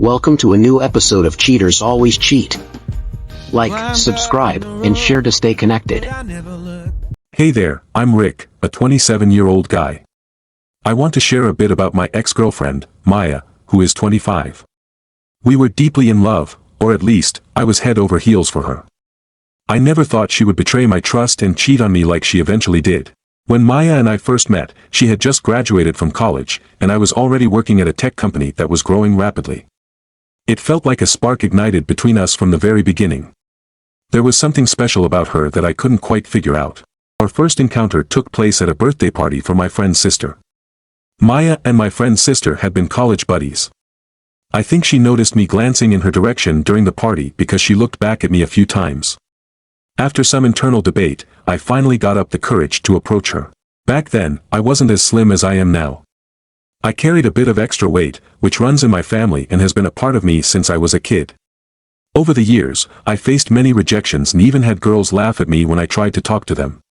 Welcome to a new episode of Cheaters Always Cheat. Like, subscribe, and share to stay connected. Hey there, I'm Rick, a 27-year-old guy. I want to share a bit about my ex-girlfriend, Maya, who is 25. We were deeply in love, or at least, I was head over heels for her. I never thought she would betray my trust and cheat on me like she eventually did. When Maya and I first met, she had just graduated from college, and I was already working at a tech company that was growing rapidly. It felt like a spark ignited between us from the very beginning. There was something special about her that I couldn't quite figure out. Our first encounter took place at a birthday party for my friend's sister. Maya and my friend's sister had been college buddies. I think she noticed me glancing in her direction during the party because she looked back at me a few times. After some internal debate, I finally got up the courage to approach her. Back then, I wasn't as slim as I am now. I carried a bit of extra weight, which runs in my family and has been a part of me since I was a kid. Over the years, I faced many rejections and even had girls laugh at me when I tried to talk to them.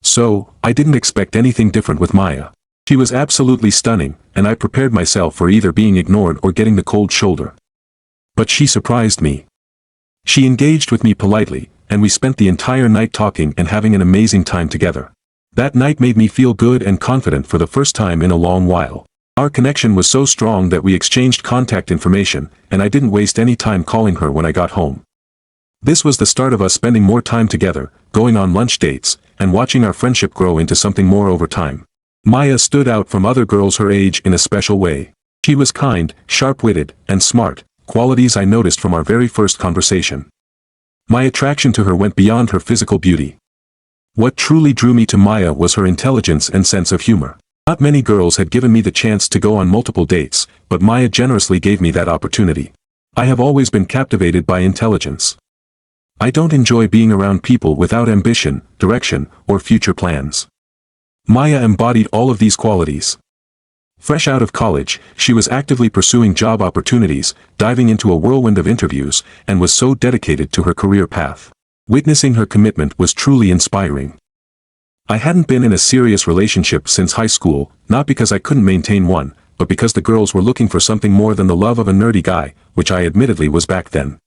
So, I didn't expect anything different with Maya. She was absolutely stunning, and I prepared myself for either being ignored or getting the cold shoulder. But she surprised me. She engaged with me politely, and we spent the entire night talking and having an amazing time together. That night made me feel good and confident for the first time in a long while. Our connection was so strong that we exchanged contact information, and I didn't waste any time calling her when I got home. This was the start of us spending more time together, going on lunch dates, and watching our friendship grow into something more over time. Maya stood out from other girls her age in a special way. She was kind, sharp-witted, and smart, qualities I noticed from our very first conversation. My attraction to her went beyond her physical beauty. What truly drew me to Maya was her intelligence and sense of humor. Not many girls had given me the chance to go on multiple dates, but Maya generously gave me that opportunity. I have always been captivated by intelligence. I don't enjoy being around people without ambition, direction, or future plans. Maya embodied all of these qualities. Fresh out of college, she was actively pursuing job opportunities, diving into a whirlwind of interviews, and was so dedicated to her career path. Witnessing her commitment was truly inspiring. I hadn't been in a serious relationship since high school, not because I couldn't maintain one, but because the girls were looking for something more than the love of a nerdy guy, which I admittedly was back then.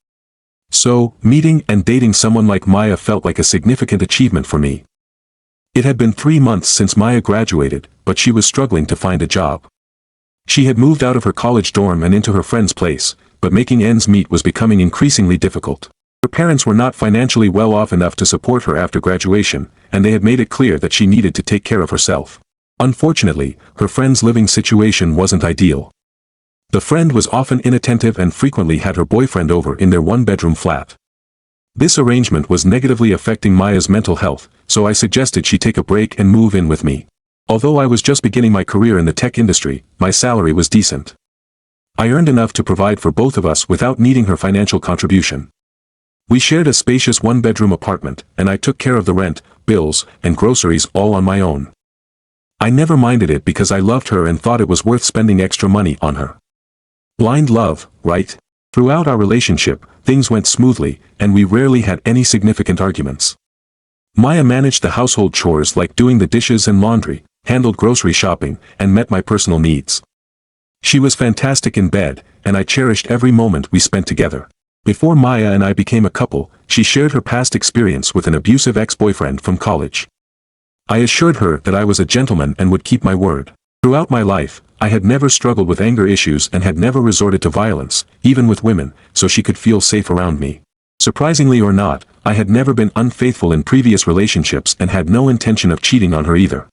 So, meeting and dating someone like Maya felt like a significant achievement for me. It had been 3 months since Maya graduated, but she was struggling to find a job. She had moved out of her college dorm and into her friend's place, but making ends meet was becoming increasingly difficult. Her parents were not financially well off enough to support her after graduation, and they had made it clear that she needed to take care of herself. Unfortunately, her friend's living situation wasn't ideal. The friend was often inattentive and frequently had her boyfriend over in their one-bedroom flat. This arrangement was negatively affecting Maya's mental health, so I suggested she take a break and move in with me. Although I was just beginning my career in the tech industry, my salary was decent. I earned enough to provide for both of us without needing her financial contribution. We shared a spacious one-bedroom apartment, and I took care of the rent, bills, and groceries all on my own. I never minded it because I loved her and thought it was worth spending extra money on her. Blind love, right? Throughout our relationship, things went smoothly, and we rarely had any significant arguments. Maya managed the household chores like doing the dishes and laundry, handled grocery shopping, and met my personal needs. She was fantastic in bed, and I cherished every moment we spent together. Before Maya and I became a couple, she shared her past experience with an abusive ex-boyfriend from college. I assured her that I was a gentleman and would keep my word. Throughout my life, I had never struggled with anger issues and had never resorted to violence, even with women, so she could feel safe around me. Surprisingly or not, I had never been unfaithful in previous relationships and had no intention of cheating on her either.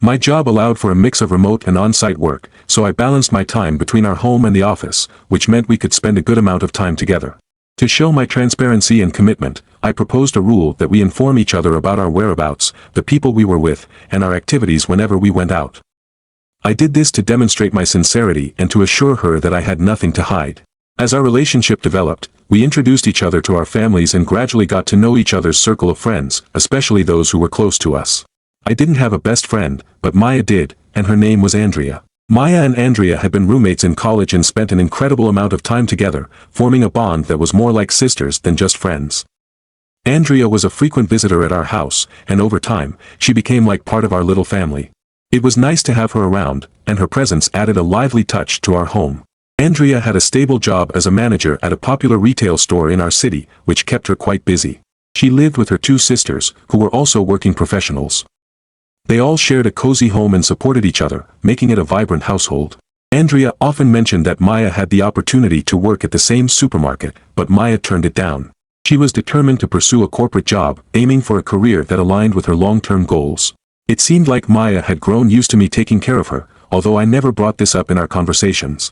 My job allowed for a mix of remote and on-site work, so I balanced my time between our home and the office, which meant we could spend a good amount of time together. To show my transparency and commitment, I proposed a rule that we inform each other about our whereabouts, the people we were with, and our activities whenever we went out. I did this to demonstrate my sincerity and to assure her that I had nothing to hide. As our relationship developed, we introduced each other to our families and gradually got to know each other's circle of friends, especially those who were close to us. I didn't have a best friend, but Maya did, and her name was Andrea. Maya and Andrea had been roommates in college and spent an incredible amount of time together, forming a bond that was more like sisters than just friends. Andrea was a frequent visitor at our house, and over time, she became like part of our little family. It was nice to have her around, and her presence added a lively touch to our home. Andrea had a stable job as a manager at a popular retail store in our city, which kept her quite busy. She lived with her two sisters, who were also working professionals. They all shared a cozy home and supported each other, making it a vibrant household. Andrea often mentioned that Maya had the opportunity to work at the same supermarket, but Maya turned it down. She was determined to pursue a corporate job, aiming for a career that aligned with her long-term goals. It seemed like Maya had grown used to me taking care of her, although I never brought this up in our conversations.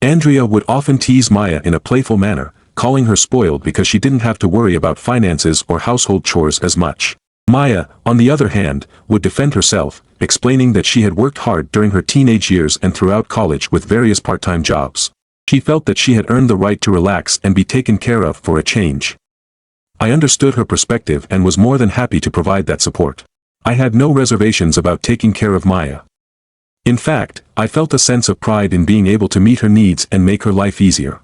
Andrea would often tease Maya in a playful manner, calling her spoiled because she didn't have to worry about finances or household chores as much. Maya, on the other hand, would defend herself, explaining that she had worked hard during her teenage years and throughout college with various part-time jobs. She felt that she had earned the right to relax and be taken care of for a change. I understood her perspective and was more than happy to provide that support. I had no reservations about taking care of Maya. In fact, I felt a sense of pride in being able to meet her needs and make her life easier.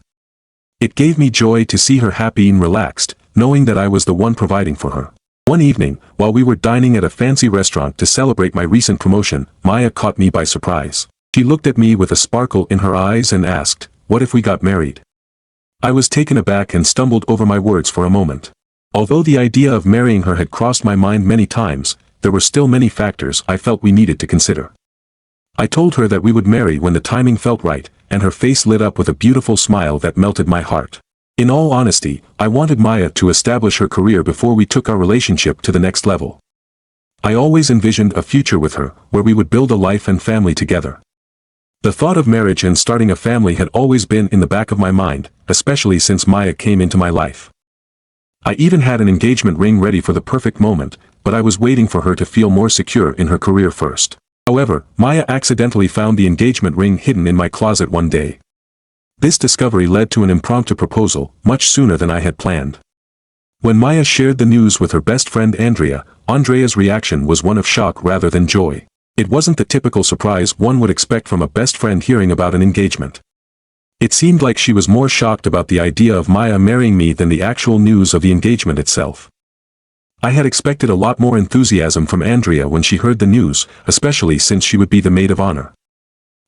It gave me joy to see her happy and relaxed, knowing that I was the one providing for her. One evening, while we were dining at a fancy restaurant to celebrate my recent promotion, Maya caught me by surprise. She looked at me with a sparkle in her eyes and asked, "What if we got married?" I was taken aback and stumbled over my words for a moment. Although the idea of marrying her had crossed my mind many times, there were still many factors I felt we needed to consider. I told her that we would marry when the timing felt right, and her face lit up with a beautiful smile that melted my heart. In all honesty, I wanted Maya to establish her career before we took our relationship to the next level. I always envisioned a future with her, where we would build a life and family together. The thought of marriage and starting a family had always been in the back of my mind, especially since Maya came into my life. I even had an engagement ring ready for the perfect moment, but I was waiting for her to feel more secure in her career first. However, Maya accidentally found the engagement ring hidden in my closet one day. This discovery led to an impromptu proposal, much sooner than I had planned. When Maya shared the news with her best friend Andrea's reaction was one of shock rather than joy. It wasn't the typical surprise one would expect from a best friend hearing about an engagement. It seemed like she was more shocked about the idea of Maya marrying me than the actual news of the engagement itself. I had expected a lot more enthusiasm from Andrea when she heard the news, especially since she would be the maid of honor.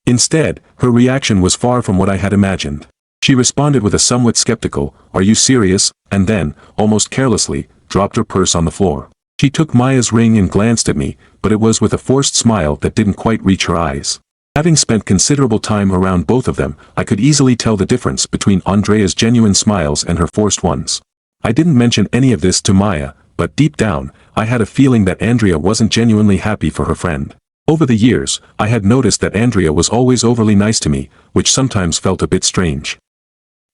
Instead, her reaction was far from what I had imagined. She responded with a somewhat skeptical, "Are you serious?" and then, almost carelessly, dropped her purse on the floor. She took Maya's ring and glanced at me, but it was with a forced smile that didn't quite reach her eyes. Having spent considerable time around both of them, I could easily tell the difference between Andrea's genuine smiles and her forced ones. I didn't mention any of this to Maya, but deep down, I had a feeling that Andrea wasn't genuinely happy for her friend. Over the years, I had noticed that Andrea was always overly nice to me, which sometimes felt a bit strange.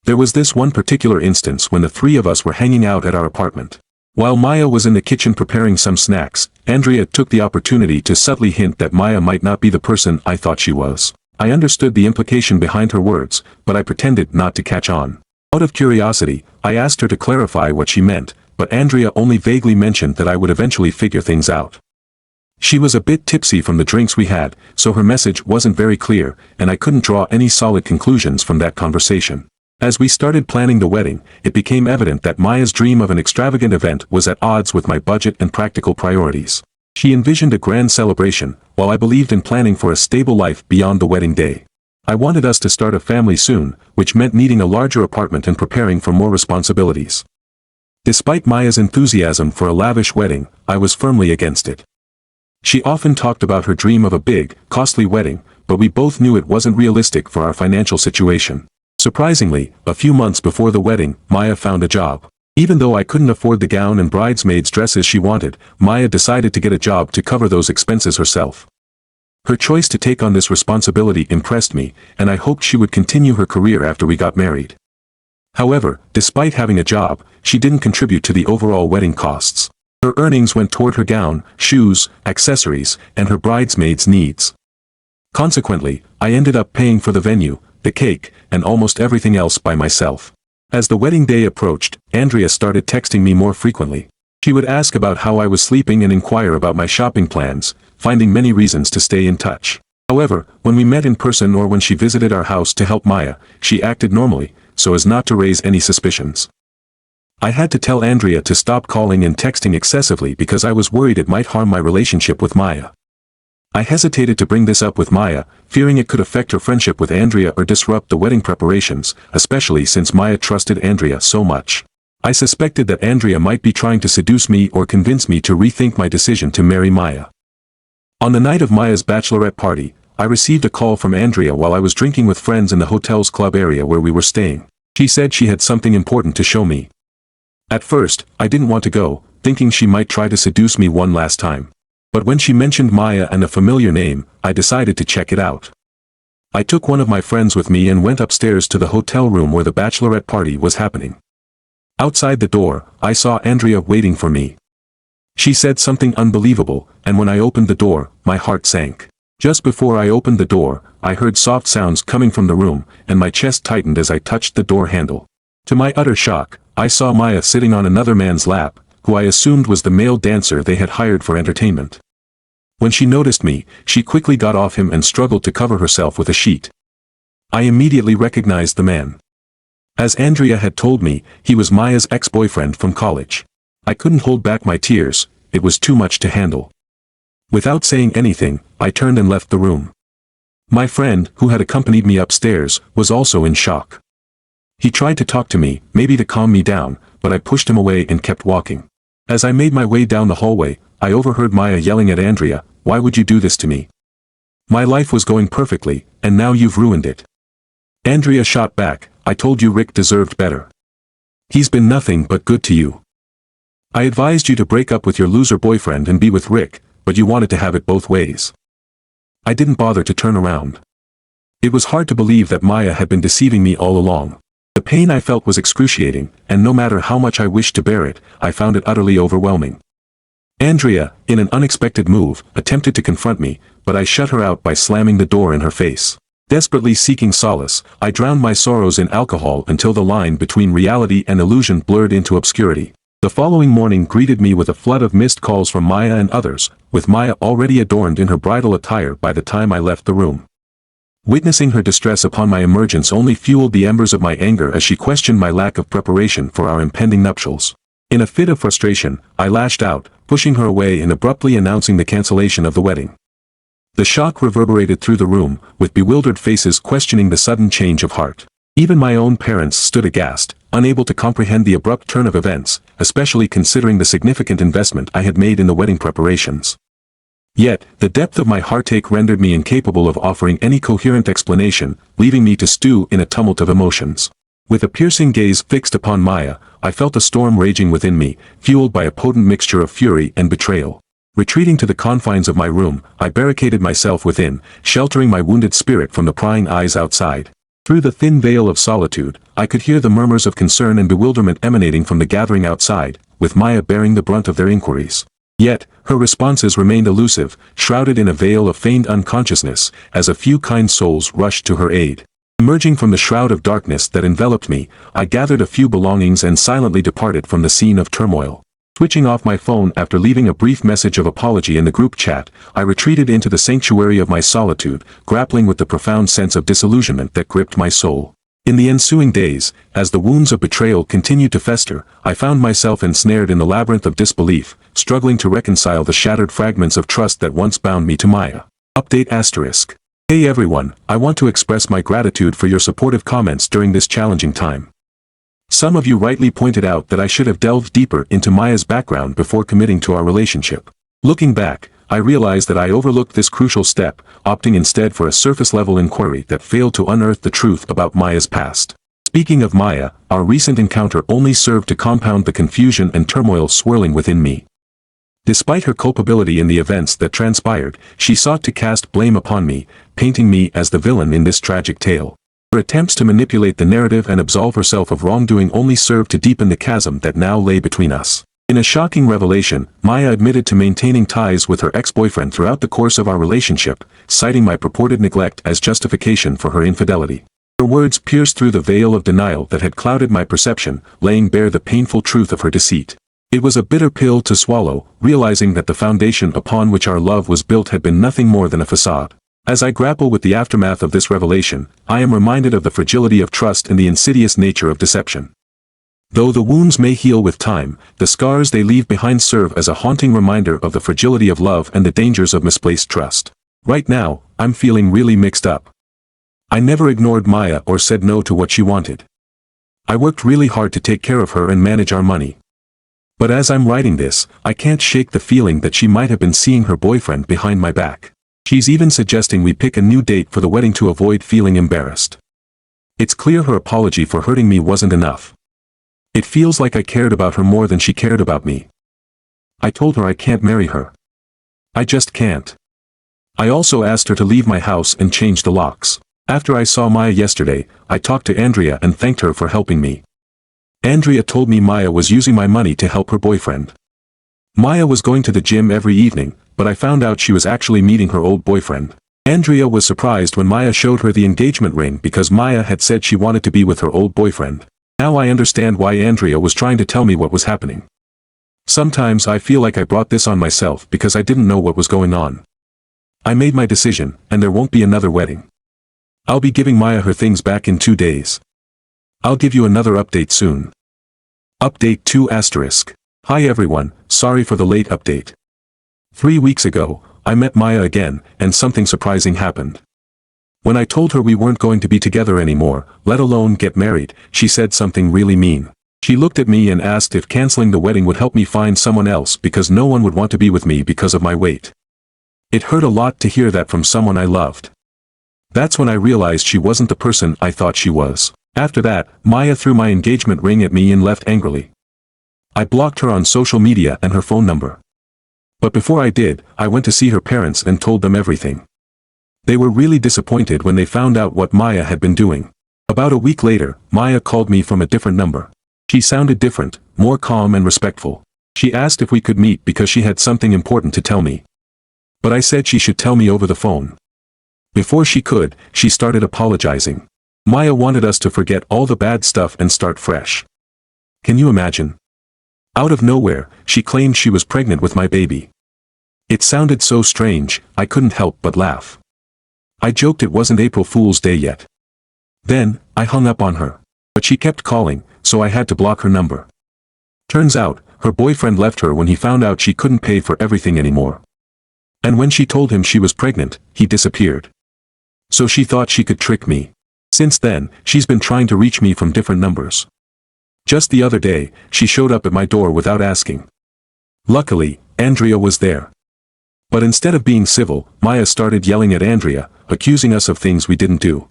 There was this one particular instance when the three of us were hanging out at our apartment. While Maya was in the kitchen preparing some snacks, Andrea took the opportunity to subtly hint that Maya might not be the person I thought she was. I understood the implication behind her words, but I pretended not to catch on. Out of curiosity, I asked her to clarify what she meant, but Andrea only vaguely mentioned that I would eventually figure things out. She was a bit tipsy from the drinks we had, so her message wasn't very clear, and I couldn't draw any solid conclusions from that conversation. As we started planning the wedding, it became evident that Maya's dream of an extravagant event was at odds with my budget and practical priorities. She envisioned a grand celebration, while I believed in planning for a stable life beyond the wedding day. I wanted us to start a family soon, which meant needing a larger apartment and preparing for more responsibilities. Despite Maya's enthusiasm for a lavish wedding, I was firmly against it. She often talked about her dream of a big, costly wedding, but we both knew it wasn't realistic for our financial situation. Surprisingly, a few months before the wedding, Maya found a job. Even though I couldn't afford the gown and bridesmaids' dresses she wanted, Maya decided to get a job to cover those expenses herself. Her choice to take on this responsibility impressed me, and I hoped she would continue her career after we got married. However, despite having a job, she didn't contribute to the overall wedding costs. Her earnings went toward her gown, shoes, accessories, and her bridesmaids' needs. Consequently, I ended up paying for the venue, the cake, and almost everything else by myself. As the wedding day approached, Andrea started texting me more frequently. She would ask about how I was sleeping and inquire about my shopping plans, finding many reasons to stay in touch. However, when we met in person or when she visited our house to help Maya, she acted normally, so as not to raise any suspicions. I had to tell Andrea to stop calling and texting excessively because I was worried it might harm my relationship with Maya. I hesitated to bring this up with Maya, fearing it could affect her friendship with Andrea or disrupt the wedding preparations, especially since Maya trusted Andrea so much. I suspected that Andrea might be trying to seduce me or convince me to rethink my decision to marry Maya. On the night of Maya's bachelorette party, I received a call from Andrea while I was drinking with friends in the hotel's club area where we were staying. She said she had something important to show me. At first, I didn't want to go, thinking she might try to seduce me one last time. But when she mentioned Maya and a familiar name, I decided to check it out. I took one of my friends with me and went upstairs to the hotel room where the bachelorette party was happening. Outside the door, I saw Andrea waiting for me. She said something unbelievable, and when I opened the door, my heart sank. Just before I opened the door, I heard soft sounds coming from the room, and my chest tightened as I touched the door handle. To my utter shock, I saw Maya sitting on another man's lap, who I assumed was the male dancer they had hired for entertainment. When she noticed me, she quickly got off him and struggled to cover herself with a sheet. I immediately recognized the man. As Andrea had told me, he was Maya's ex-boyfriend from college. I couldn't hold back my tears, it was too much to handle. Without saying anything, I turned and left the room. My friend, who had accompanied me upstairs, was also in shock. He tried to talk to me, maybe to calm me down, but I pushed him away and kept walking. As I made my way down the hallway, I overheard Maya yelling at Andrea, "Why would you do this to me? My life was going perfectly, and now you've ruined it." Andrea shot back, "I told you Rick deserved better. He's been nothing but good to you. I advised you to break up with your loser boyfriend and be with Rick, but you wanted to have it both ways." I didn't bother to turn around. It was hard to believe that Maya had been deceiving me all along. The pain I felt was excruciating, and no matter how much I wished to bear it, I found it utterly overwhelming. Andrea, in an unexpected move, attempted to confront me, but I shut her out by slamming the door in her face. Desperately seeking solace, I drowned my sorrows in alcohol until the line between reality and illusion blurred into obscurity. The following morning greeted me with a flood of missed calls from Maya and others, with Maya already adorned in her bridal attire by the time I left the room. Witnessing her distress upon my emergence only fueled the embers of my anger as she questioned my lack of preparation for our impending nuptials. In a fit of frustration, I lashed out, pushing her away and abruptly announcing the cancellation of the wedding. The shock reverberated through the room, with bewildered faces questioning the sudden change of heart. Even my own parents stood aghast, unable to comprehend the abrupt turn of events, especially considering the significant investment I had made in the wedding preparations. Yet, the depth of my heartache rendered me incapable of offering any coherent explanation, leaving me to stew in a tumult of emotions. With a piercing gaze fixed upon Maya, I felt a storm raging within me, fueled by a potent mixture of fury and betrayal. Retreating to the confines of my room, I barricaded myself within, sheltering my wounded spirit from the prying eyes outside. Through the thin veil of solitude, I could hear the murmurs of concern and bewilderment emanating from the gathering outside, with Maya bearing the brunt of their inquiries. Yet, her responses remained elusive, shrouded in a veil of feigned unconsciousness, as a few kind souls rushed to her aid. Emerging from the shroud of darkness that enveloped me, I gathered a few belongings and silently departed from the scene of turmoil. Switching off my phone after leaving a brief message of apology in the group chat, I retreated into the sanctuary of my solitude, grappling with the profound sense of disillusionment that gripped my soul. In the ensuing days, as the wounds of betrayal continued to fester, I found myself ensnared in the labyrinth of disbelief, struggling to reconcile the shattered fragments of trust that once bound me to Maya. Update *. Hey everyone, I want to express my gratitude for your supportive comments during this challenging time. Some of you rightly pointed out that I should have delved deeper into Maya's background before committing to our relationship. Looking back, I realized that I overlooked this crucial step, opting instead for a surface-level inquiry that failed to unearth the truth about Maya's past. Speaking of Maya, our recent encounter only served to compound the confusion and turmoil swirling within me. Despite her culpability in the events that transpired, she sought to cast blame upon me, painting me as the villain in this tragic tale. Her attempts to manipulate the narrative and absolve herself of wrongdoing only served to deepen the chasm that now lay between us. In a shocking revelation, Maya admitted to maintaining ties with her ex-boyfriend throughout the course of our relationship, citing my purported neglect as justification for her infidelity. Her words pierced through the veil of denial that had clouded my perception, laying bare the painful truth of her deceit. It was a bitter pill to swallow, realizing that the foundation upon which our love was built had been nothing more than a facade. As I grapple with the aftermath of this revelation, I am reminded of the fragility of trust and the insidious nature of deception. Though the wounds may heal with time, the scars they leave behind serve as a haunting reminder of the fragility of love and the dangers of misplaced trust. Right now, I'm feeling really mixed up. I never ignored Maya or said no to what she wanted. I worked really hard to take care of her and manage our money. But as I'm writing this, I can't shake the feeling that she might have been seeing her boyfriend behind my back. She's even suggesting we pick a new date for the wedding to avoid feeling embarrassed. It's clear her apology for hurting me wasn't enough. It feels like I cared about her more than she cared about me. I told her I can't marry her. I just can't. I also asked her to leave my house and change the locks. After I saw Maya yesterday, I talked to Andrea and thanked her for helping me. Andrea told me Maya was using my money to help her boyfriend. Maya was going to the gym every evening, but I found out she was actually meeting her old boyfriend. Andrea was surprised when Maya showed her the engagement ring because Maya had said she wanted to be with her old boyfriend. Now I understand why Andrea was trying to tell me what was happening. Sometimes I feel like I brought this on myself because I didn't know what was going on. I made my decision, and there won't be another wedding. I'll be giving Maya her things back in 2 days. I'll give you another update soon. Update 2 *. Hi everyone, sorry for the late update. 3 weeks ago, I met Maya again, and something surprising happened. When I told her we weren't going to be together anymore, let alone get married, she said something really mean. She looked at me and asked if canceling the wedding would help me find someone else because no one would want to be with me because of my weight. It hurt a lot to hear that from someone I loved. That's when I realized she wasn't the person I thought she was. After that, Maya threw my engagement ring at me and left angrily. I blocked her on social media and her phone number. But before I did, I went to see her parents and told them everything. They were really disappointed when they found out what Maya had been doing. About a week later, Maya called me from a different number. She sounded different, more calm and respectful. She asked if we could meet because she had something important to tell me. But I said she should tell me over the phone. Before she could, she started apologizing. Maya wanted us to forget all the bad stuff and start fresh. Can you imagine? Out of nowhere, she claimed she was pregnant with my baby. It sounded so strange, I couldn't help but laugh. I joked it wasn't April Fool's Day yet. Then, I hung up on her. But she kept calling, so I had to block her number. Turns out, her boyfriend left her when he found out she couldn't pay for everything anymore. And when she told him she was pregnant, he disappeared. So she thought she could trick me. Since then, she's been trying to reach me from different numbers. Just the other day, she showed up at my door without asking. Luckily, Andrea was there. But instead of being civil, Maya started yelling at Andrea, accusing us of things we didn't do.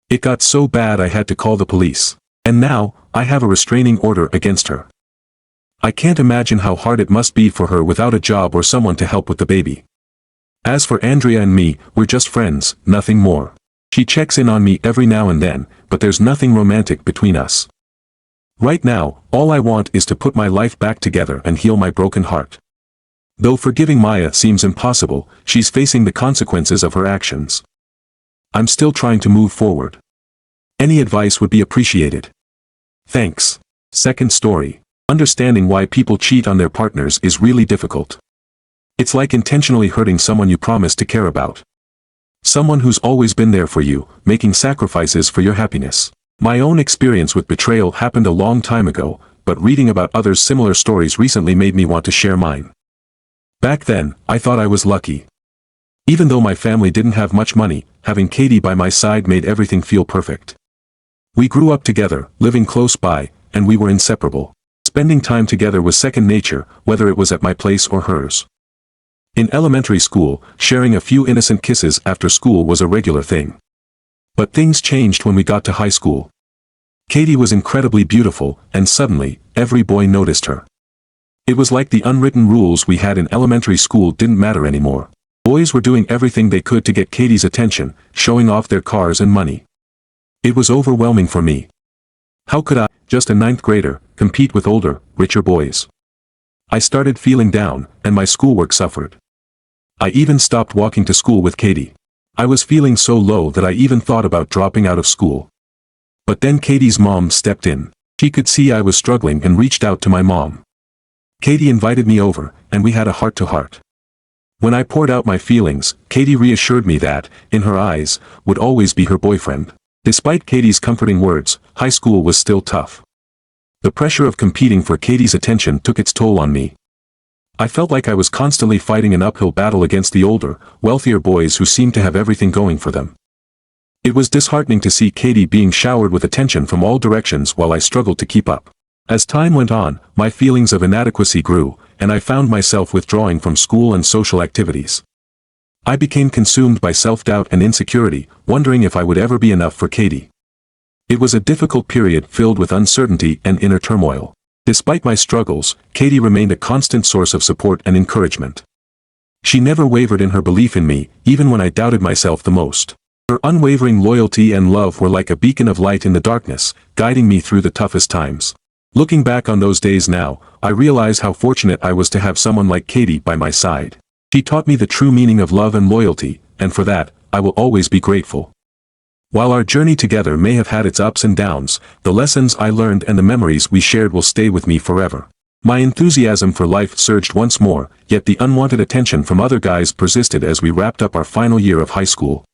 It got so bad I had to call the police. And now, I have a restraining order against her. I can't imagine how hard it must be for her without a job or someone to help with the baby. As for Andrea and me, we're just friends, nothing more. She checks in on me every now and then, but there's nothing romantic between us. Right now, all I want is to put my life back together and heal my broken heart. Though forgiving Maya seems impossible, she's facing the consequences of her actions. I'm still trying to move forward. Any advice would be appreciated. Thanks. Second story. Understanding why people cheat on their partners is really difficult. It's like intentionally hurting someone you promised to care about. Someone who's always been there for you, making sacrifices for your happiness. My own experience with betrayal happened a long time ago, but reading about others' similar stories recently made me want to share mine. Back then, I thought I was lucky. Even though my family didn't have much money, having Katie by my side made everything feel perfect. We grew up together, living close by, and we were inseparable. Spending time together was second nature, whether it was at my place or hers. In elementary school, sharing a few innocent kisses after school was a regular thing. But things changed when we got to high school. Katie was incredibly beautiful, and suddenly, every boy noticed her. It was like the unwritten rules we had in elementary school didn't matter anymore. Boys were doing everything they could to get Katie's attention, showing off their cars and money. It was overwhelming for me. How could I, just a ninth grader, compete with older, richer boys? I started feeling down, and my schoolwork suffered. I even stopped walking to school with Katie. I was feeling so low that I even thought about dropping out of school. But then Katie's mom stepped in. She could see I was struggling and reached out to my mom. Katie invited me over, and we had a heart-to-heart. When I poured out my feelings, Katie reassured me that, in her eyes, would always be her boyfriend. Despite Katie's comforting words, high school was still tough. The pressure of competing for Katie's attention took its toll on me. I felt like I was constantly fighting an uphill battle against the older, wealthier boys who seemed to have everything going for them. It was disheartening to see Katie being showered with attention from all directions while I struggled to keep up. As time went on, my feelings of inadequacy grew, and I found myself withdrawing from school and social activities. I became consumed by self-doubt and insecurity, wondering if I would ever be enough for Katie. It was a difficult period filled with uncertainty and inner turmoil. Despite my struggles, Katie remained a constant source of support and encouragement. She never wavered in her belief in me, even when I doubted myself the most. Her unwavering loyalty and love were like a beacon of light in the darkness, guiding me through the toughest times. Looking back on those days now, I realize how fortunate I was to have someone like Katie by my side. She taught me the true meaning of love and loyalty, and for that, I will always be grateful. While our journey together may have had its ups and downs, the lessons I learned and the memories we shared will stay with me forever. My enthusiasm for life surged once more, yet the unwanted attention from other guys persisted as we wrapped up our final year of high school.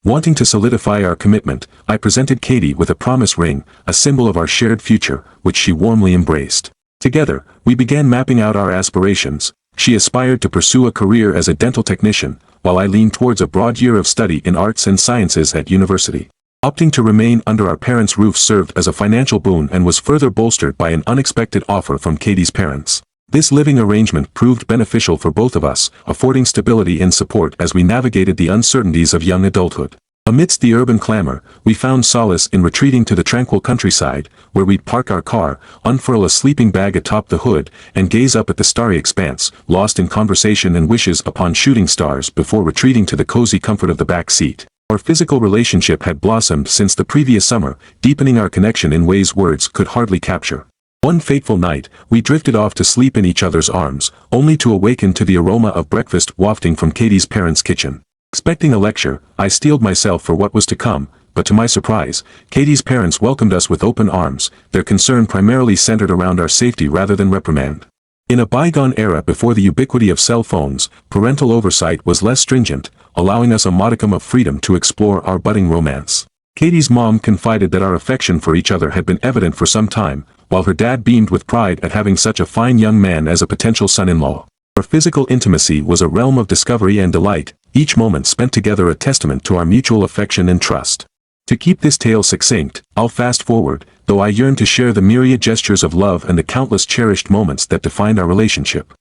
Wanting to solidify our commitment, I presented Katie with a promise ring, a symbol of our shared future, which she warmly embraced. Together, we began mapping out our aspirations. She aspired to pursue a career as a dental technician, while I leaned towards a broad year of study in arts and sciences at university. Opting to remain under our parents' roof served as a financial boon and was further bolstered by an unexpected offer from Katie's parents. This living arrangement proved beneficial for both of us, affording stability and support as we navigated the uncertainties of young adulthood. Amidst the urban clamor, we found solace in retreating to the tranquil countryside, where we'd park our car, unfurl a sleeping bag atop the hood, and gaze up at the starry expanse, lost in conversation and wishes upon shooting stars before retreating to the cozy comfort of the back seat. Our physical relationship had blossomed since the previous summer, deepening our connection in ways words could hardly capture. One fateful night, we drifted off to sleep in each other's arms, only to awaken to the aroma of breakfast wafting from Katie's parents' kitchen. Expecting a lecture, I steeled myself for what was to come, but to my surprise, Katie's parents welcomed us with open arms, their concern primarily centered around our safety rather than reprimand. In a bygone era before the ubiquity of cell phones, parental oversight was less stringent, allowing us a modicum of freedom to explore our budding romance. Katie's mom confided that our affection for each other had been evident for some time, while her dad beamed with pride at having such a fine young man as a potential son-in-law. Our physical intimacy was a realm of discovery and delight, each moment spent together a testament to our mutual affection and trust. To keep this tale succinct, I'll fast forward, though I yearn to share the myriad gestures of love and the countless cherished moments that defined our relationship.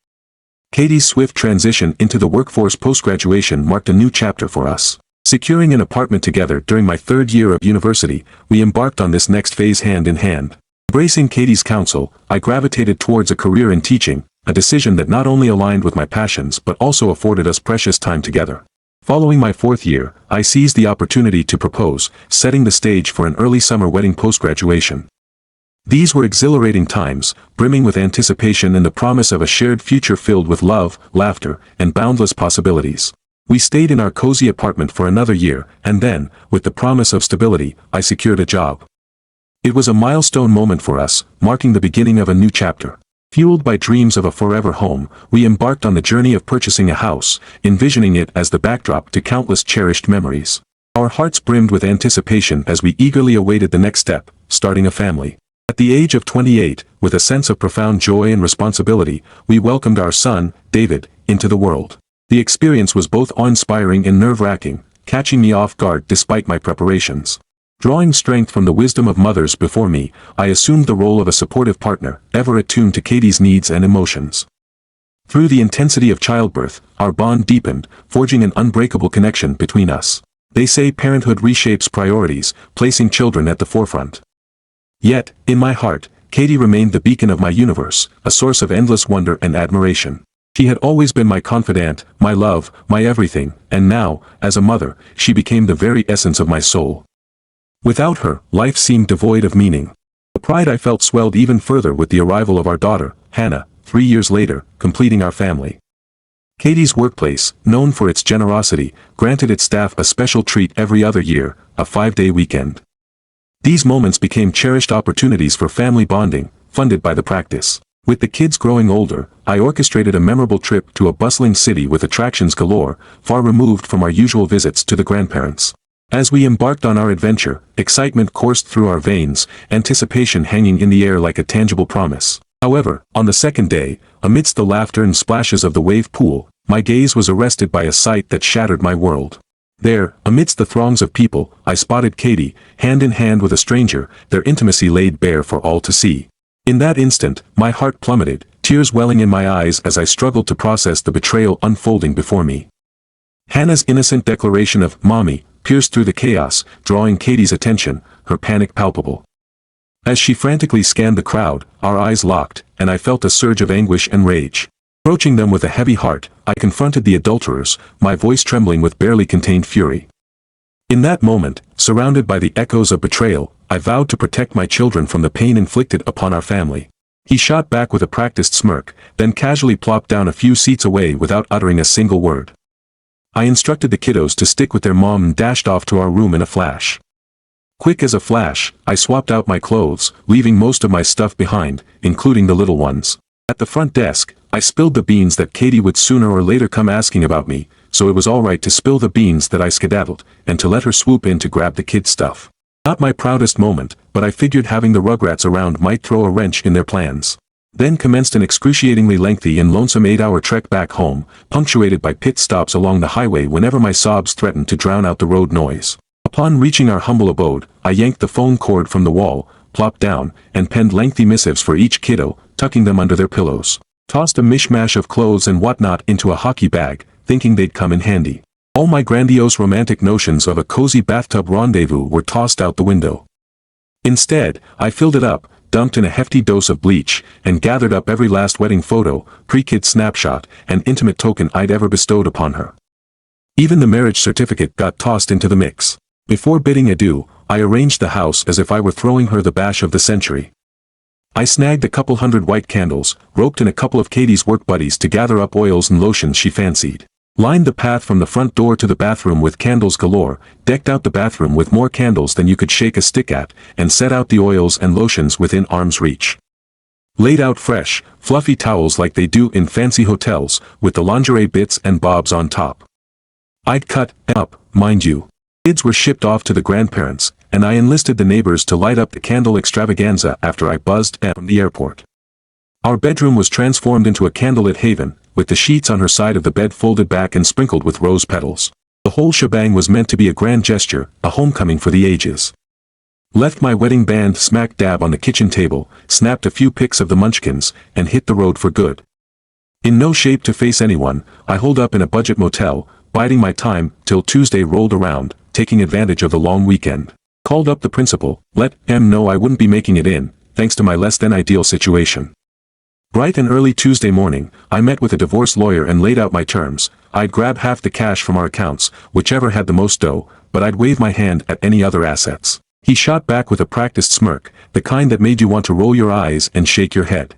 Katie's swift transition into the workforce post-graduation marked a new chapter for us. Securing an apartment together during my third year of university, we embarked on this next phase hand in hand. Embracing Katie's counsel, I gravitated towards a career in teaching, a decision that not only aligned with my passions but also afforded us precious time together. Following my fourth year, I seized the opportunity to propose, setting the stage for an early summer wedding post-graduation. These were exhilarating times, brimming with anticipation and the promise of a shared future filled with love, laughter, and boundless possibilities. We stayed in our cozy apartment for another year, and then, with the promise of stability, I secured a job. It was a milestone moment for us, marking the beginning of a new chapter. Fueled by dreams of a forever home, we embarked on the journey of purchasing a house, envisioning it as the backdrop to countless cherished memories. Our hearts brimmed with anticipation as we eagerly awaited the next step, starting a family. At the age of 28, with a sense of profound joy and responsibility, we welcomed our son, David, into the world. The experience was both awe-inspiring and nerve-wracking, catching me off guard despite my preparations. Drawing strength from the wisdom of mothers before me, I assumed the role of a supportive partner, ever attuned to Katie's needs and emotions. Through the intensity of childbirth, our bond deepened, forging an unbreakable connection between us. They say parenthood reshapes priorities, placing children at the forefront. Yet, in my heart, Katie remained the beacon of my universe, a source of endless wonder and admiration. She had always been my confidant, my love, my everything, and now, as a mother, she became the very essence of my soul. Without her, life seemed devoid of meaning. The pride I felt swelled even further with the arrival of our daughter, Hannah, 3 years later, completing our family. Katie's workplace, known for its generosity, granted its staff a special treat every other year, a 5-day weekend. These moments became cherished opportunities for family bonding, funded by the practice. With the kids growing older, I orchestrated a memorable trip to a bustling city with attractions galore, far removed from our usual visits to the grandparents. As we embarked on our adventure, excitement coursed through our veins, anticipation hanging in the air like a tangible promise. However, on the second day, amidst the laughter and splashes of the wave pool, my gaze was arrested by a sight that shattered my world. There, amidst the throngs of people, I spotted Katie, hand in hand with a stranger, their intimacy laid bare for all to see. In that instant, my heart plummeted, tears welling in my eyes as I struggled to process the betrayal unfolding before me. Hannah's innocent declaration of "Mommy" pierced through the chaos, drawing Katie's attention, her panic palpable. As she frantically scanned the crowd, our eyes locked, and I felt a surge of anguish and rage. Approaching them with a heavy heart, I confronted the adulterers, my voice trembling with barely contained fury. In that moment, surrounded by the echoes of betrayal, I vowed to protect my children from the pain inflicted upon our family. He shot back with a practiced smirk, then casually plopped down a few seats away without uttering a single word. I instructed the kiddos to stick with their mom and dashed off to our room in a flash. Quick as a flash, I swapped out my clothes, leaving most of my stuff behind, including the little ones. At the front desk, I spilled the beans that Katie would sooner or later come asking about me, so it was alright to spill the beans that I skedaddled, and to let her swoop in to grab the kids' stuff. Not my proudest moment, but I figured having the Rugrats around might throw a wrench in their plans. Then commenced an excruciatingly lengthy and lonesome 8-hour trek back home, punctuated by pit stops along the highway whenever my sobs threatened to drown out the road noise. Upon reaching our humble abode, I yanked the phone cord from the wall, plopped down, and penned lengthy missives for each kiddo, tucking them under their pillows. Tossed a mishmash of clothes and whatnot into a hockey bag, thinking they'd come in handy. All my grandiose romantic notions of a cozy bathtub rendezvous were tossed out the window. Instead, I filled it up, dumped in a hefty dose of bleach, and gathered up every last wedding photo, pre-kid snapshot, and intimate token I'd ever bestowed upon her. Even the marriage certificate got tossed into the mix. Before bidding adieu, I arranged the house as if I were throwing her the bash of the century. I snagged a couple hundred white candles, roped in a couple of Katie's work buddies to gather up oils and lotions she fancied, lined the path from the front door to the bathroom with candles galore, decked out the bathroom with more candles than you could shake a stick at, and set out the oils and lotions within arm's reach. Laid out fresh, fluffy towels like they do in fancy hotels, with the lingerie bits and bobs on top. I'd cut up, mind you. Kids were shipped off to the grandparents, and I enlisted the neighbors to light up the candle extravaganza after I buzzed from the airport. Our bedroom was transformed into a candlelit haven, with the sheets on her side of the bed folded back and sprinkled with rose petals. The whole shebang was meant to be a grand gesture, a homecoming for the ages. Left my wedding band smack dab on the kitchen table, snapped a few pics of the munchkins, and hit the road for good. In no shape to face anyone, I holed up in a budget motel, biding my time till Tuesday rolled around, taking advantage of the long weekend. Called up the principal, let him know I wouldn't be making it in, thanks to my less than ideal situation. Bright and early Tuesday morning, I met with a divorce lawyer and laid out my terms. I'd grab half the cash from our accounts, whichever had the most dough, but I'd wave my hand at any other assets. He shot back with a practiced smirk, the kind that made you want to roll your eyes and shake your head.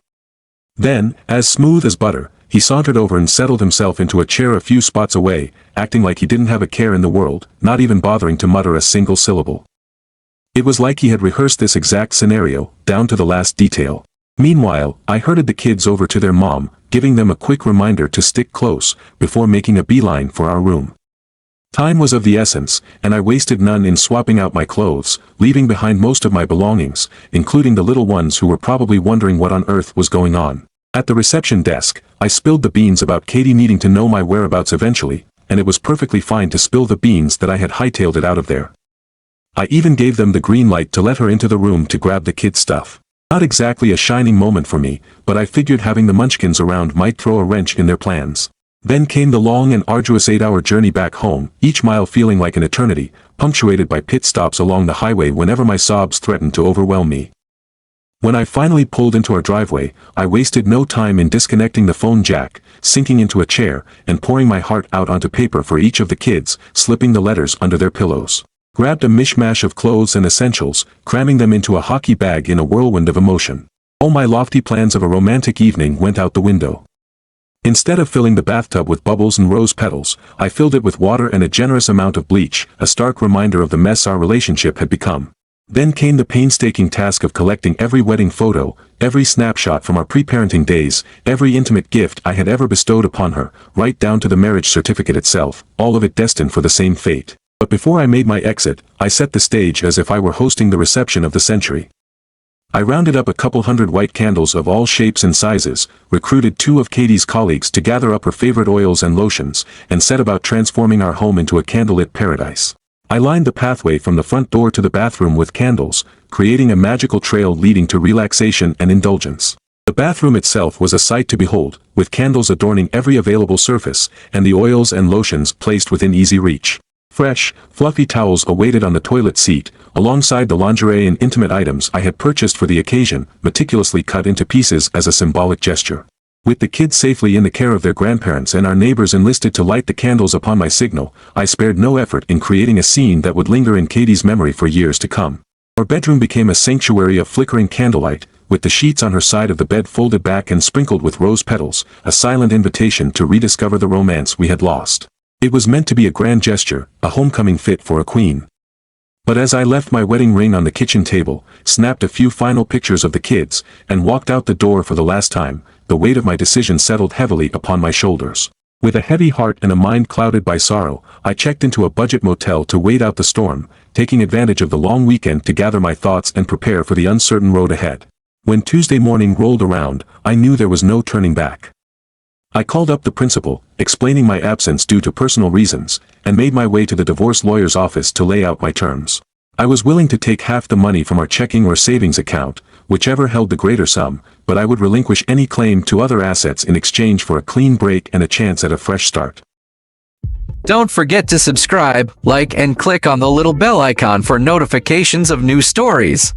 Then, as smooth as butter, he sauntered over and settled himself into a chair a few spots away, acting like he didn't have a care in the world, not even bothering to mutter a single syllable. It was like he had rehearsed this exact scenario, down to the last detail. Meanwhile, I herded the kids over to their mom, giving them a quick reminder to stick close, before making a beeline for our room. Time was of the essence, and I wasted none in swapping out my clothes, leaving behind most of my belongings, including the little ones who were probably wondering what on earth was going on. At the reception desk, I spilled the beans about Katie needing to know my whereabouts eventually, and it was perfectly fine to spill the beans that I had hightailed it out of there. I even gave them the green light to let her into the room to grab the kids' stuff. Not exactly a shining moment for me, but I figured having the munchkins around might throw a wrench in their plans. Then came the long and arduous 8-hour journey back home, each mile feeling like an eternity, punctuated by pit stops along the highway whenever my sobs threatened to overwhelm me. When I finally pulled into our driveway, I wasted no time in disconnecting the phone jack, sinking into a chair, and pouring my heart out onto paper for each of the kids, slipping the letters under their pillows. Grabbed a mishmash of clothes and essentials, cramming them into a hockey bag in a whirlwind of emotion. All my lofty plans of a romantic evening went out the window. Instead of filling the bathtub with bubbles and rose petals, I filled it with water and a generous amount of bleach, a stark reminder of the mess our relationship had become. Then came the painstaking task of collecting every wedding photo, every snapshot from our pre-parenting days, every intimate gift I had ever bestowed upon her, right down to the marriage certificate itself, all of it destined for the same fate. But before I made my exit, I set the stage as if I were hosting the reception of the century. I rounded up a couple hundred white candles of all shapes and sizes, recruited 2 of Katie's colleagues to gather up her favorite oils and lotions, and set about transforming our home into a candlelit paradise. I lined the pathway from the front door to the bathroom with candles, creating a magical trail leading to relaxation and indulgence. The bathroom itself was a sight to behold, with candles adorning every available surface, and the oils and lotions placed within easy reach. Fresh, fluffy towels awaited on the toilet seat, alongside the lingerie and intimate items I had purchased for the occasion, meticulously cut into pieces as a symbolic gesture. With the kids safely in the care of their grandparents and our neighbors enlisted to light the candles upon my signal, I spared no effort in creating a scene that would linger in Katie's memory for years to come. Our bedroom became a sanctuary of flickering candlelight, with the sheets on her side of the bed folded back and sprinkled with rose petals, a silent invitation to rediscover the romance we had lost. It was meant to be a grand gesture, a homecoming fit for a queen. But as I left my wedding ring on the kitchen table, snapped a few final pictures of the kids, and walked out the door for the last time, the weight of my decision settled heavily upon my shoulders. With a heavy heart and a mind clouded by sorrow, I checked into a budget motel to wait out the storm, taking advantage of the long weekend to gather my thoughts and prepare for the uncertain road ahead. When Tuesday morning rolled around, I knew there was no turning back. I called up the principal, explaining my absence due to personal reasons, and made my way to the divorce lawyer's office to lay out my terms. I was willing to take half the money from our checking or savings account, whichever held the greater sum, but I would relinquish any claim to other assets in exchange for a clean break and a chance at a fresh start. Don't forget to subscribe, like, and click on the little bell icon for notifications of new stories.